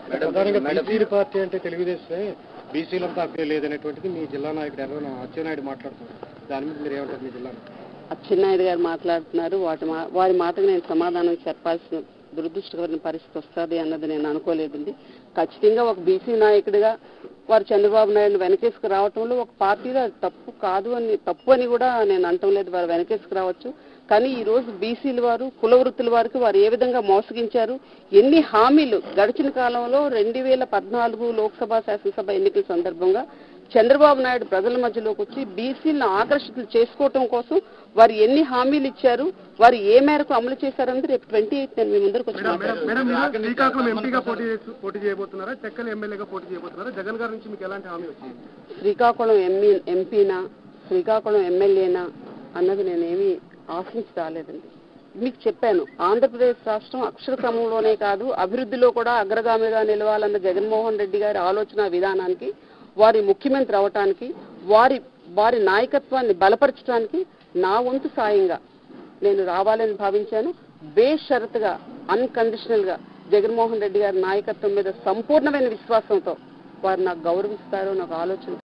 BC party అంటే తెలుగుదేశమే, బీసీలంతా అభ్యర్థి లేదనేటువంటిది మీ జిల్లా నాయకుడు ఎర్రన అచ్చెన్నాయుడు మాట్లాడుతున్నారు. దాని మీద మీరు ఏమంటారు? మీ జిల్లా అచ్చెన్నాయుడు గారు మాట్లాడుతున్నారు. వారి మాటకు నేను సమాధానం చెప్పాల్సిన దురదృష్టకరమైన పరిస్థితి వస్తుంది అన్నది నేను అనుకోలేదండి. ఖచ్చితంగా ఒక బీసీ నాయకుడిగా వారు చంద్రబాబు నాయుడు వెనకేసుకు రావటంలో ఒక పార్టీలో అది తప్పు అని కూడా నేను అనటం లేదు. వారు వెనకేసుకు రావచ్చు. కానీ ఈ రోజు బీసీల వారు, కుల వృత్తుల వారికి వారు ఏ విధంగా మోసగించారు, ఎన్ని హామీలు గడిచిన కాలంలో 2014 లోక్సభ శాసనసభ ఎన్నికల సందర్భంగా చంద్రబాబు నాయుడు ప్రజల మధ్యలోకి వచ్చి బీసీలను ఆకర్షితులు చేసుకోవటం కోసం వారు ఎన్ని హామీలు ఇచ్చారు, వారు ఏ మేరకు అమలు చేశారన్నది రేపు 28 నేను మీ ముందరకు వచ్చి శ్రీకాకుళం ఎంపీగా పోటీ చేయబోతున్నారా, టెక్కలి ఎమ్మెల్యేగా పోటీ చేయబోతున్నారా? జగన్ గారి నుంచి మీకు ఎలాంటి హామీ వచ్చింది? శ్రీకాకుళం ఎంపీనా, శ్రీకాకుళం ఎమ్మెల్యేనా అన్నది నేనేమి ఆశించి రాలేదండి. మీకు చెప్పాను, ఆంధ్రప్రదేశ్ రాష్ట్రం అక్షర క్రమంలోనే కాదు అభివృద్ధిలో కూడా అగ్రగామిగా నిలవాలన్న జగన్మోహన్ రెడ్డి గారి ఆలోచన విధానానికి, వారి ముఖ్యమంత్రి అవటానికి, వారి నాయకత్వాన్ని బలపరచడానికి నా వంతు సాయంగా నేను రావాలని భావించాను. బేషరతుగా, అన్కండిషనల్ గా జగన్మోహన్ రెడ్డి గారి నాయకత్వం మీద సంపూర్ణమైన విశ్వాసంతో వారు నాకు గౌరవిస్తారో నాకు ఆలోచన